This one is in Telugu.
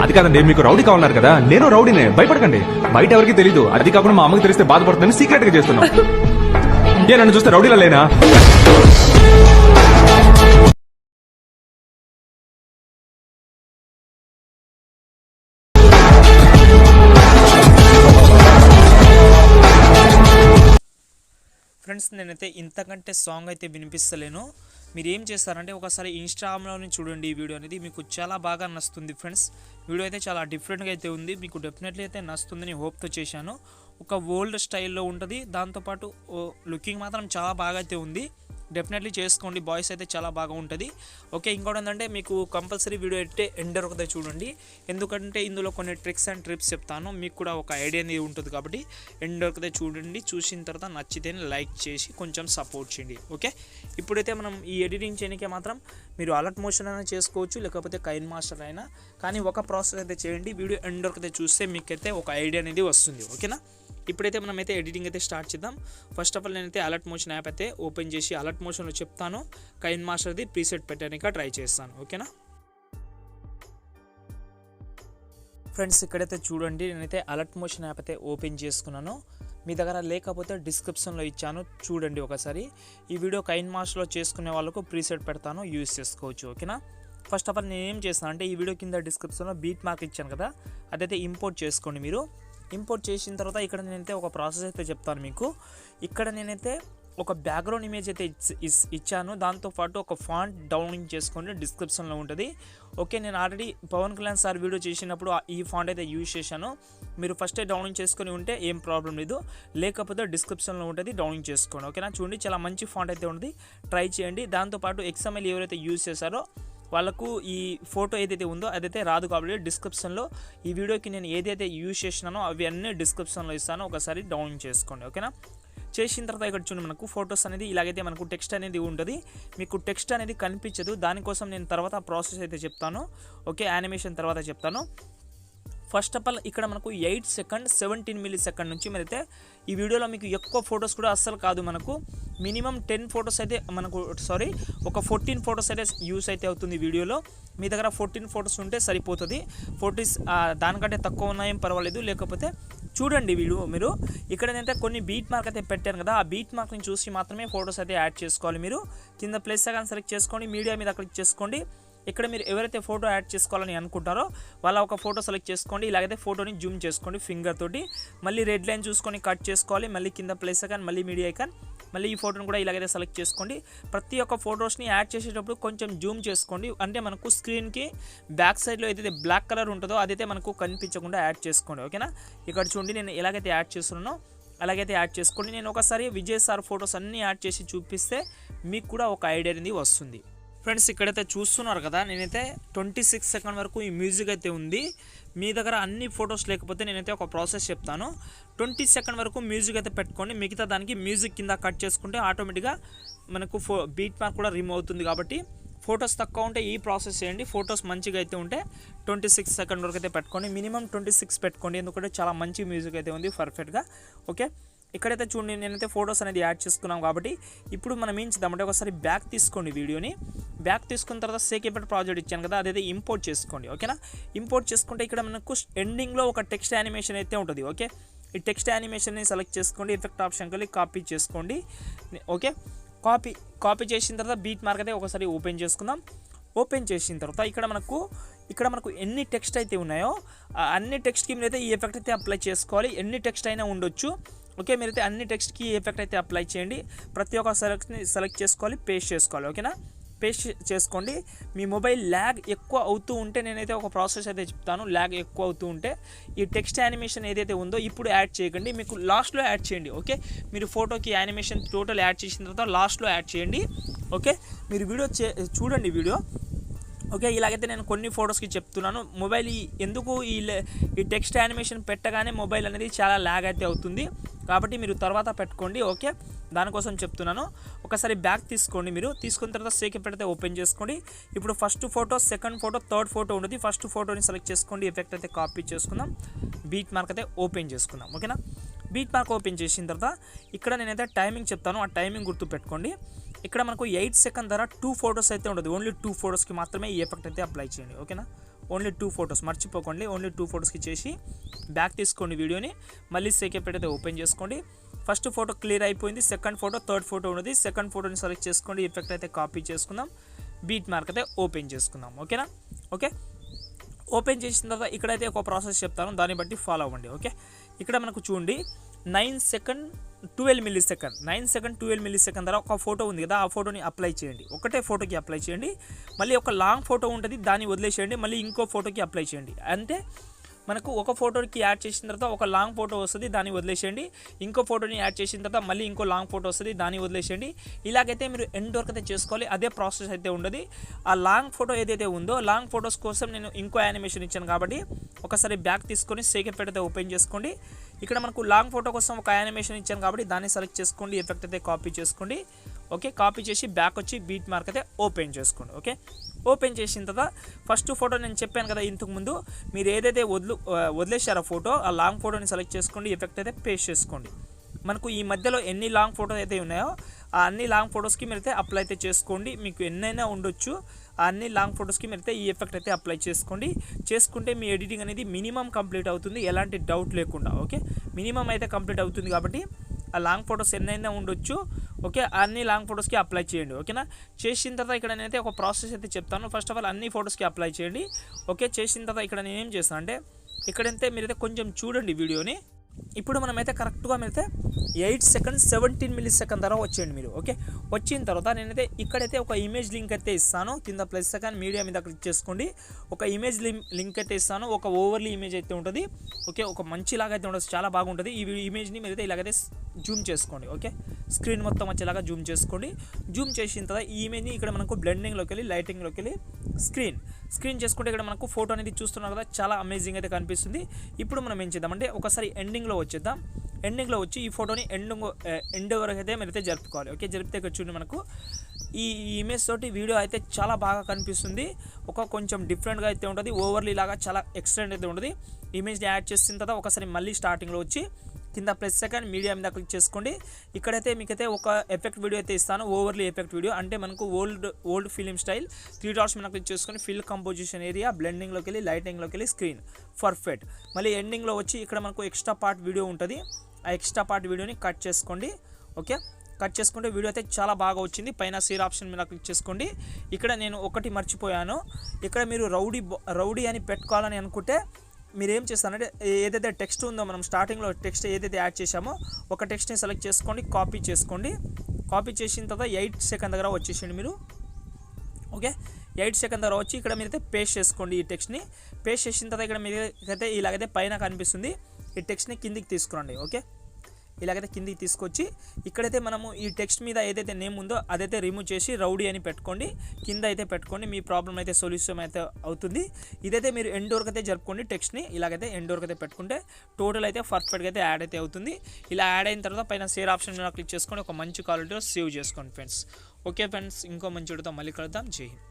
అది కాదండి, మీకు రౌడీ కావాలన్నారు కదా, నేను రౌడీనే, భయపడకండి. బయట ఎవరికి తెలీదు, అది కాకుండా మా అమ్మకి తెలిస్తే బాధపడుతుందని సీక్రెట్ గా చేస్తున్నాం. ఏ నన్ను చూస్తే రౌడీలా లేనా? ఫ్రెండ్స్ నేనైతే ఇంతకంటే సాంగ్ అయితే వినిపిస్తలేను. మీరు ఏం చేస్తారంటే ఒకసారి ఇన్స్టాగ్రామ్లోని చూడండి. ఈ వీడియో అనేది మీకు చాలా బాగా నచ్చుతుంది ఫ్రెండ్స్. వీడియో అయితే చాలా డిఫరెంట్గా అయితే ఉంది, మీకు డెఫినెట్లీ అయితే నచ్చుతుందని హోప్తో చేశాను. ఒక ఓల్డ్ స్టైల్లో ఉంటుంది, దాంతోపాటు లుకింగ్ మాత్రం చాలా బాగా అయితే ఉంది. డెఫినెట్లీ చేసుకోండి, బాయ్స్ అయితే చాలా బాగా ఉంటుంది. ఓకే, ఇంకోటి ఏంటంటే మీకు కంపల్సరీ వీడియో అయితే ఎండ్ వరకు చూడండి, ఎందుకంటే ఇందులో కొన్ని ట్రిక్స్ అండ్ ట్రిప్స్ చెప్తాను, మీకు కూడా ఒక ఐడియా అనేది ఉంటుంది. కాబట్టి ఎండ్ వరకు చూడండి, చూసిన తర్వాత నచ్చితే లైక్ చేసి కొంచెం సపోర్ట్ చేయండి. ఓకే, ఇప్పుడైతే మనం ఈ ఎడిటింగ్ చేయడానికి మాత్రం మీరు అలర్ట్ మోషన్ అయినా చేసుకోవచ్చు, లేకపోతే కైన్మాస్టర్ అయినా, కానీ ఒక ప్రాసెస్ అయితే చేయండి. వీడియో ఎండ్ వరకు చూస్తే మీకైతే ఒక ఐడియా అనేది వస్తుంది. ఓకేనా, ఇప్పుడైతే మనమైతే ఎడిటింగ్ అయితే స్టార్ట్ చేద్దాం. ఫస్ట్ ఆఫ్ ఆల్ నేనైతే అలర్ట్ మోషన్ యాప్ అయితే ఓపెన్ చేసి అలర్ట్ మోషన్లో చెప్తాను, కైన్మాస్టర్ది ప్రీసెట్ పెట్టడానికి ట్రై చేస్తాను. ఓకేనా ఫ్రెండ్స్, ఇక్కడైతే చూడండి, నేనైతే అలర్ట్ మోషన్ యాప్ అయితే ఓపెన్ చేసుకున్నాను. మీ దగ్గర లేకపోతే డిస్క్రిప్షన్లో ఇచ్చాను, చూడండి ఒకసారి. ఈ వీడియో కైన్మాస్టర్లో చేసుకునే వాళ్ళకు ప్రీసెట్ పెడతాను, యూజ్ చేసుకోవచ్చు. ఓకేనా, ఫస్ట్ ఆఫ్ ఆల్ నేను ఏం చేస్తాను అంటే ఈ వీడియో కింద డిస్క్రిప్షన్లో బీట్ మార్క్ ఇచ్చాను కదా, అదైతే ఇంపోర్ట్ చేసుకోండి. మీరు ఇంపోర్ట్ చేసిన తర్వాత ఇక్కడ నేనైతే ఒక ప్రాసెస్ అయితే చెప్తాను మీకు. ఇక్కడ నేనైతే ఒక బ్యాక్గ్రౌండ్ ఇమేజ్ అయితే ఇచ్చాను, దాంతోపాటు ఒక ఫాంట్ డౌన్లోడ్ చేసుకోండి, డిస్క్రిప్షన్లో ఉంటుంది. ఓకే, నేను already Pawan Kalyan sir video చేసినప్పుడు ఈ ఫాంట్ అయితే యూజ్ చేశాను. మీరు ఫస్టే డౌన్లోడ్ చేసుకొని ఉంటే ఏం ప్రాబ్లం లేదు, లేకపోతే డిస్క్రిప్షన్లో ఉంటుంది, డౌన్లోడ్ చేసుకోండి. ఓకేనా, చూడండి చాలా మంచి ఫాంట్ అయితే ఉంటుంది, ట్రై చేయండి. దాంతోపాటు XML ఎవరైతే యూజ్ చేశారో వాళ్ళకు ఈ ఫోటో ఏదైతే ఉందో అదైతే రాదు, కాబట్టి డిస్క్రిప్షన్లో ఈ వీడియోకి నేను ఏదైతే యూజ్ చేసినానో అవి అన్నీ డిస్క్రిప్షన్లో ఇస్తాను, ఒకసారి డౌన్లోడ్ చేసుకోండి. ఓకేనా, చేసిన తర్వాత ఇక్కడ చూడండి మనకు ఫొటోస్ అనేది ఇలాగైతే మనకు టెక్స్ట్ అనేది ఉంటుంది, మీకు టెక్స్ట్ అనేది కనిపించదు, దానికోసం నేను తర్వాత ప్రాసెస్ అయితే చెప్తాను. ఓకే, యానిమేషన్ తర్వాత చెప్తాను. ఫస్ట్ ఆఫ్ ఆల్ ఇక్కడ మనకు 8 సెకండ్ 17 మిల్లీ సెకండ్ నుంచి మరైతే ఈ వీడియోలో మీకు ఎక్కువ ఫొటోస్ కూడా అస్సలు కాదు, మనకు మినిమం 10 ఫొటోస్ అయితే మనకు ఒక 14 ఫొటోస్ అయితే యూస్ అయితే అవుతుంది వీడియోలో. మీ దగ్గర 14 ఫొటోస్ ఉంటే సరిపోతుంది, ఫొటోస్ దానికంటే తక్కువ ఉన్నాయేం పర్వాలేదు. లేకపోతే చూడండి వీడియో మీరు, ఇక్కడ నేనైతే కొన్ని బీట్ మార్క్ అయితే పెట్టాను కదా, ఆ బీట్ మార్క్ని చూసి మాత్రమే ఫొటోస్ అయితే యాడ్ చేసుకోవాలి. మీరు కింద ప్లస్ ఐకాన్ సెలెక్ట్ చేసుకోండి, మీడియా మీద క్లిక్ చేసుకోండి. ఇక్కడ మీరు ఎవరైతే ఫోటో యాడ్ చేసుకోవాలని అనుకుంటారో వాళ్ళ ఒక ఫోటో సెలెక్ట్ చేసుకోండి. ఇలాగైతే ఫోటోని జూమ్ చేసుకోండి ఫింగర్ తోటి, మళ్ళీ రెడ్ లైన్ చూసుకొని కట్ చేసుకోవాలి, మళ్ళీ కింద ప్లస్ ఐకాన్, మళ్ళీ మీడియా ఐకాన్, మళ్ళీ ఈ ఫోటోని కూడా ఇలాగైతే సెలెక్ట్ చేసుకోండి. ప్రతి ఒక్క ఫొటోస్ని యాడ్ చేసేటప్పుడు కొంచెం జూమ్ చేసుకోండి, అంటే మనకు స్క్రీన్కి బ్యాక్ సైడ్లో ఏదైతే బ్లాక్ కలర్ ఉంటుందో అదైతే మనకు కనిపించకుండా యాడ్ చేసుకోండి. ఓకేనా, ఇక్కడ చూడండి నేను ఎలాగైతే యాడ్ చేస్తున్నానో అలాగైతే యాడ్ చేసుకోండి. నేను ఒకసారి విజయ్ సార్ ఫొటోస్ అన్నీ యాడ్ చేసి చూపిస్తే మీకు కూడా ఒక ఐడియా అనేది వస్తుంది. ఫ్రెండ్స్, ఇక్కడైతే చూస్తున్నారు కదా, నేనైతే 26 సెకండ్ వరకు ఈ మ్యూజిక్ అయితే ఉంది. మీ దగ్గర అన్ని ఫొటోస్ లేకపోతే నేనైతే ఒక ప్రాసెస్ చెప్తాను. 20 సెకండ్ వరకు మ్యూజిక్ అయితే పెట్టుకోండి, మిగతా దానికి మ్యూజిక్ కింద కట్ చేసుకుంటే ఆటోమేటిక్గా మనకు బీట్ మార్క్ కూడా రిమూవ్ అవుతుంది. కాబట్టి ఫొటోస్ తక్కువ ఉంటే ఈ ప్రాసెస్ చేయండి, ఫొటోస్ మంచిగా అయితే ఉంటే 26 సెకండ్ వరకు అయితే పెట్టుకోండి, మినిమం 26 పెట్టుకోండి, ఎందుకంటే చాలా మంచి మ్యూజిక్ అయితే ఉంది పర్ఫెక్ట్గా. ఓకే, ఇక్కడైతే చూడండి నేనైతే ఫొటోస్ అనేది యాడ్ చేసుకున్నాం. కాబట్టి ఇప్పుడు మనం ఏం చేద్దామంటే ఒకసారి బ్యాక్ తీసుకోండి, వీడియోని బ్యాక్ తీసుకున్న తర్వాత సేకేపెట్ ప్రాజెక్ట్ ఇచ్చాను కదా, అదైతే ఇంపోర్ట్ చేసుకోండి. ఓకేనా, ఇంపోర్ట్ చేసుకుంటే ఇక్కడ మనకు ఎండింగ్లో ఒక టెక్స్ట్ యానిమేషన్ అయితే ఉంటుంది. ఓకే, ఈ టెక్స్ట్ యానిమేషన్ని సెలెక్ట్ చేసుకోండి, ఎఫెక్ట్ ఆప్షన్కి వెళ్ళి కాపీ చేసుకోండి. ఓకే, కాపీ చేసిన తర్వాత బీట్ మార్క్ అయితే ఒకసారి ఓపెన్ చేసుకుందాం. ఓపెన్ చేసిన తర్వాత ఇక్కడ మనకు ఎన్ని టెక్స్ట్ అయితే ఉన్నాయో అన్ని టెక్స్ట్కి మీరైతే ఈ ఎఫెక్ట్ అయితే అప్లై చేసుకోవాలి. ఎన్ని టెక్స్ట్ అయినా ఉండొచ్చు. ఓకే, మీరైతే అన్ని టెక్స్ట్కి ఈ ఎఫెక్ట్ అయితే అప్లై చేయండి, ప్రతి ఒక్క సెలెక్ట్ చేసుకోవాలి, పేస్ట్ చేసుకోవాలి. ఓకేనా, పేస్ట్ చేసుకోండి. మీ మొబైల్ ల్యాగ్ ఎక్కువ అవుతూ ఉంటే నేనైతే ఒక ప్రాసెస్ అయితే చెప్తాను. ల్యాగ్ ఎక్కువ అవుతూ ఉంటే ఈ టెక్స్ట్ యానిమేషన్ ఏదైతే ఉందో ఇప్పుడు యాడ్ చేయకండి, మీకు లాస్ట్లో యాడ్ చేయండి. ఓకే, మీరు ఫోటోకి యానిమేషన్ టోటల్ యాడ్ చేసిన తర్వాత లాస్ట్లో యాడ్ చేయండి. ఓకే, మీరు వీడియో చూడండి వీడియో. ఓకే, ఇలాగైతే నేను కొన్ని ఫొటోస్కి చెప్తున్నాను. మొబైల్ ఎందుకు ఈ టెక్స్ట్ యానిమేషన్ పెట్టగానే మొబైల్ అనేది చాలా ల్యాగ్ అయితే అవుతుంది, కాబట్టి మీరు తర్వాత పెట్టుకోండి. ఓకే, దానికోసం చెప్తున్నాను. ఒకసారి బ్యాక్ తీసుకోండి, మీరు తీసుకున్న తర్వాత సేకెప్ పెడితే ఓపెన్ చేసుకోండి. ఇప్పుడు first photo, second photo, third photo ఉంటుంది. ఫస్ట్ ఫోటోని సెలెక్ట్ చేసుకోండి, ఎఫెక్ట్ అయితే కాపీ చేసుకుందాం, బీట్ మార్క్ అయితే ఓపెన్ చేసుకుందాం. ఓకేనా, బీట్ మార్క్ ఓపెన్ చేసిన తర్వాత ఇక్కడ నేనైతే టైమింగ్ చెప్తాను, ఆ టైమింగ్ గుర్తు పెట్టుకోండి. ఇక్కడ మనకు 8 సెకండ్ ధర 2 ఫొటోస్ అయితే ఉంటుంది, ఓన్లీ 2 ఫొటోస్కి మాత్రమే ఈ ఎఫెక్ట్ అయితే అప్లై చేయండి. ఓకేనా, ఓన్లీ 2 ఫొటోస్ మర్చిపోకండి. ఓన్లీ 2 ఫొటోస్కి చేసి బ్యాక్ తీసుకోండి వీడియోని. మళ్ళీ సెకండ్ అయితే ఓపెన్ చేసుకోండి. ఫస్ట్ ఫోటో క్లియర్ అయిపోయింది. సెకండ్ ఫోటో, థర్డ్ ఫోటో ఉన్నది. సెకండ్ ఫోటోని సెలెక్ట్ చేసుకోండి. ఎఫెక్ట్ అయితే కాపీ చేసుకుందాం. బీట్ మార్క్ అయితే ఓపెన్ చేసుకుందాం. ఓకేనా? ఓకే, ఓపెన్ చేసిన తర్వాత ఇక్కడైతే ఒక ప్రాసెస్ చెప్తాను, దాన్ని బట్టి ఫాలో అవ్వండి. ఓకే, ఇక్కడ మనకు చూడండి 9 second 12 milli second 9 second 12 milli second ద్వారా ఒక ఫోటో ఉంది కదా, ఆ ఫోటోని అప్లై చేయండి. ఒకటే ఫోటోకి అప్లై చేయండి. మళ్ళీ ఒక లాంగ్ ఫోటో ఉంటుంది, దాన్ని వదిలేసేయండి. మళ్ళీ ఇంకో ఫోటోకి అప్లై చేయండి. అంటే మనకు ఒక ఫోటోకి యాడ్ చేసిన తర్వాత ఒక లాంగ్ ఫోటో వస్తుంది, దాన్ని వదిలేసేయండి. ఇంకో ఫోటోని యాడ్ చేసిన తర్వాత మళ్ళీ ఇంకో లాంగ్ ఫోటో వస్తుంది, దాన్ని వదిలేసేయండి. ఇలాగైతే మీరు ఎండ్ వరకు అయితే చేసుకోవాలి. అదే ప్రాసెస్ అయితే ఉండదు. ఆ లాంగ్ ఫోటో ఏదైతే ఉందో లాంగ్ ఫోటోస్ కోసం నేను ఇంకో యానిమేషన్ ఇచ్చాను కాబట్టి ఒకసారి బ్యాక్ తీసుకొని సేకెట్ అయితే ఓపెన్ చేసుకోండి. ఇక్కడ మనకు లాంగ్ ఫోటో కోసం ఒక యానిమేషన్ ఇచ్చాను కాబట్టి దాన్ని సెలెక్ట్ చేసుకోండి. ఎఫెక్ట్ అయితే కాపీ చేసుకోండి. ఓకే, కాపీ చేసి బ్యాక్ వచ్చి బీట్ మార్క్ అయితే ఓపెన్ చేసుకోండి. ఓకే, ఓపెన్ చేసిన తర్వాత ఫస్ట్ ఫోటో నేను చెప్పాను కదా ఇంతకుముందు, మీరు ఏదైతే వదిలేశారో ఫోటో, ఆ లాంగ్ ఫోటోని సెలెక్ట్ చేసుకోండి. ఎఫెక్ట్ అయితే పేస్ట్ చేసుకోండి. మనకు ఈ మధ్యలో ఎన్ని లాంగ్ ఫోటోస్ అయితే ఉన్నాయో ఆ అన్ని లాంగ్ ఫొటోస్కి మీరైతే అప్లై అయితే చేసుకోండి. మీకు ఎన్నైనా ఉండొచ్చు, ఆ అన్ని లాంగ్ ఫొటోస్కి మీరైతే ఈ ఎఫెక్ట్ అయితే అప్లై చేసుకోండి. చేసుకుంటే మీ ఎడిటింగ్ అనేది మినిమం కంప్లీట్ అవుతుంది, ఎలాంటి డౌట్ లేకుండా. ఓకే, మినిమం అయితే కంప్లీట్ అవుతుంది కాబట్టి ఆ లాంగ్ ఫొటోస్ ఎన్నైనా ఉండొచ్చు. ఓకే, అన్ని లాంగ్ ఫొటోస్కి అప్లై చేయండి. ఓకేనా? చేసిన తర్వాత ఇక్కడ నేనైతే ఒక ప్రాసెస్ అయితే చెప్తాను. ఫస్ట్ ఆఫ్ ఆల్ అన్ని ఫొటోస్కి అప్లై చేయండి. ఓకే, చేసిన తర్వాత ఇక్కడ నేనేం చేస్తాను అంటే ఇక్కడైతే మీరైతే కొంచెం చూడండి వీడియోని. ఇప్పుడు మనమైతే కరెక్ట్గా మీరైతే 8 సెకండ్ 17 మిల్లీ సెకండ్ ధర వచ్చేయండి మీరు. ఓకే, వచ్చిన తర్వాత నేనైతే ఇక్కడైతే ఒక ఇమేజ్ లింక్ అయితే ఇస్తాను. కింద ప్లస్ సెకండ్ మీడియా మీద క్లిక్ చేసుకోండి. ఒక ఇమేజ్ లింక్ అయితే ఇస్తాను. ఒక ఓవర్లీ ఇమేజ్ అయితే ఉంటుంది. ఓకే, ఒక మంచిలాగా అయితే ఉండదు, చాలా బాగుంటుంది. ఈ ఇమేజ్ని మీరైతే ఇలాగైతే జూమ్ చేసుకోండి. ఓకే, స్క్రీన్ మొత్తం వచ్చేలాగా జూమ్ చేసుకోండి. జూమ్ చేసిన తర్వాత ఈ ఇమేజ్ని ఇక్కడ మనకు బ్లెండింగ్లోకి వెళ్ళి లైటింగ్లోకి వెళ్ళి స్క్రీన్ చేసుకుంటే ఇక్కడ మనకు ఫోటో అనేది చూస్తున్నారు కదా, చాలా అమేజింగ్ అయితే కనిపిస్తుంది. ఇప్పుడు మనం ఏం చేద్దామంటే ఒకసారి ఎండింగ్లో వచ్చేద్దాం. ఎండింగ్లో వచ్చి ఈ ఫోటోని ఎండ్ వరకు అయితే మీరైతే జరుపుకోవాలి. ఓకే, జరిపితే ఇక్కడ చూడండి మనకు ఈ ఇమేజ్ తోటి వీడియో అయితే చాలా బాగా కనిపిస్తుంది. కొంచెం డిఫరెంట్గా అయితే ఉంటుంది. ఓవర్లీ లాగా చాలా ఎక్స్టెండ్ అయితే ఉంటుంది. ఇమేజ్ని యాడ్ చేసిన తర్వాత ఒకసారి మళ్ళీ స్టార్టింగ్లో వచ్చి కింద ప్లస్ సెకండ్ మీడియా మీద క్లిక్ చేసుకోండి. ఇక్కడైతే మీకైతే ఒక ఎఫెక్ట్ వీడియో అయితే ఇస్తాను, ఓవర్లీ ఎఫెక్ట్ వీడియో. అంటే మనకు ఓల్డ్ ఫిలిం స్టైల్ 3 డాట్స్ మీద క్లిక్ చేసుకొని ఫిల్ కంపోజిషన్ ఏరియా, బ్లెండింగ్లోకి వెళ్ళి లైటింగ్లోకి వెళ్ళి స్క్రీన్ పర్ఫెక్ట్. మళ్ళీ ఎండింగ్లో వచ్చి ఇక్కడ మనకు ఎక్స్ట్రా పార్ట్ వీడియో ఉంటుంది. ఆ ఎక్స్ట్రా పార్ట్ వీడియోని కట్ చేసుకోండి. ఓకే, కట్ చేసుకుంటే వీడియో అయితే చాలా బాగా వచ్చింది. పైన సీర్ ఆప్షన్ మీద క్లిక్ చేసుకోండి. ఇక్కడ నేను ఒకటి మర్చిపోయాను. ఇక్కడ మీరు రౌడీ అని పెట్టుకోవాలని అనుకుంటే మీరు ఏం చేస్తారంటే ఏదైతే టెక్స్ట్ ఉందో మనం స్టార్టింగ్లో టెక్స్ట్ ఏదైతే యాడ్ చేసామో ఒక టెక్స్ట్ని సెలెక్ట్ చేసుకోండి, కాపీ చేసుకోండి. కాపీ చేసిన తర్వాత 8 సెకండ్ దగ్గర వచ్చేసిండి మీరు. ఓకే, 8 సెకండ్ దగ్గర వచ్చి ఇక్కడ మీరైతే పేస్ట్ చేసుకోండి. ఈ టెక్స్ట్ని పేస్ట్ చేసిన తర్వాత ఇక్కడ మీరైతే ఇలాగైతే పైన కనిపిస్తుంది. ఈ టెక్స్ట్ని కిందికి తీసుకురండి. ఓకే, ఇలాగైతే కిందికి తీసుకొచ్చి ఇక్కడైతే మనము ఈ టెక్స్ట్ మీద ఏదైతే నేమ్ ఉందో అదైతే రిమూవ్ చేసి రౌడీ అని పెట్టుకోండి. కింద అయితే పెట్టుకోండి. మీ ప్రాబ్లం అయితే సొల్యూషన్ అయితే అవుతుంది. ఇదైతే మీరు ఎండ్ వరకు అయితే జరుపుకోండి. టెక్స్ట్ని ఇలాగైతే ఎండ్ వరకు అయితే పెట్టుకుంటే టోటల్ అయితే పర్ఫెక్ట్గా అయితే యాడ్ అయితే అవుతుంది. ఇలా యాడ్ అయిన తర్వాత పైన షేర్ ఆప్షన్ మీద క్లిక్ చేసుకొని ఒక మంచి క్వాలిటీలో సేవ్ చేసుకోండి ఫ్రెండ్స్. ఓకే ఫ్రెండ్స్, ఇంకో మంచి వీడియోతో మళ్ళీ కలుద్దాం. జై హింద్.